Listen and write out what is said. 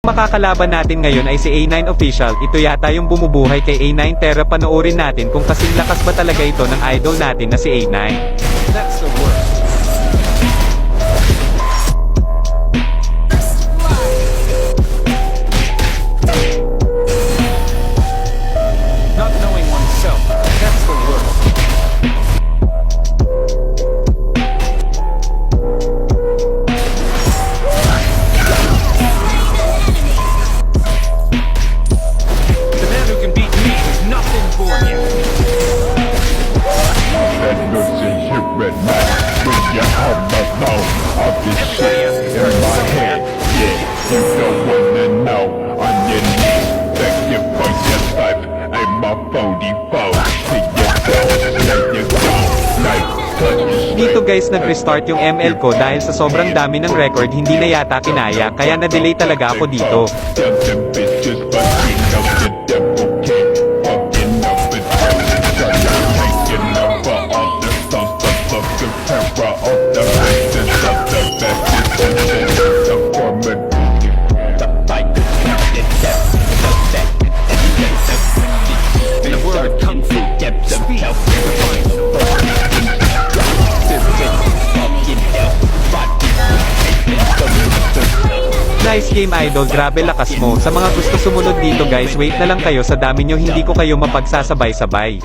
makakalaban natin ngayon ay si A9 Official, ito yata yung bumubuhay kay A9 Terra, panoorin natin kung kasing lakas ba talaga ito ng idol natin na si A9. That's the worst. Not knowing oneself, that's the worst. The man who can beat me has not been born yet. That notion here at night when you have the soul of this shit in my head. Yeah, you don't wanna know on your knees. Thank you for your life. I'm my 44. See yourself, let you go. Like Dito guys nag-restart yung ML ko dahil sa sobrang dami ng record hindi na yata kinaya, kaya na-delay talaga ako dito. Tell them bitches, but we know the devil can't fucking up with them. Try to taking over all the songs of the terror of the faces of the best and the former. The fight is not the death, the death, In a world of kung fu, speed defines the world. Nice game idol, grabe lakas mo. Sa mga gusto sumunod dito guys, wait na lang kayo, sa dami nyo hindi ko kayo mapagsasabay-sabay.